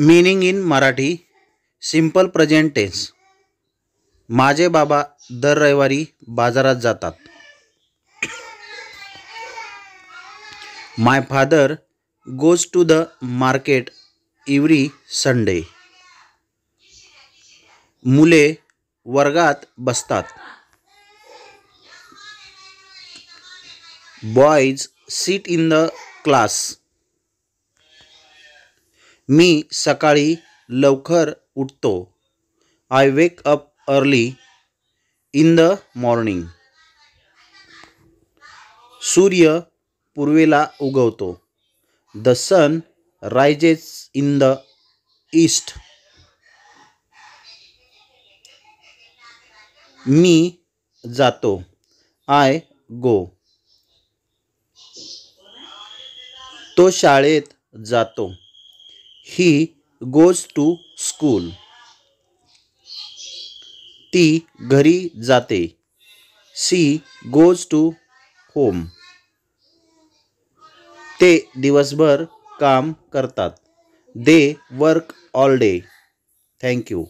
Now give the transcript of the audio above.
Meaning in Marathi simple present tense. माझे बाबा दर रविवारी बाजारात जातात. My father goes to the market every Sunday. मुले वर्गात बसतात. Boys sit in the class. मी सकाळी लवकर उठतो. I wake up early in the morning. सूर्य पूर्वेला उगवतो. The sun rises in the east. मी जातो. I go. तो शाळेत जातो. He goes to school. ती घरी जाते. She goes to home. ते दिवसभर काम करतात. They work all day. Thank you.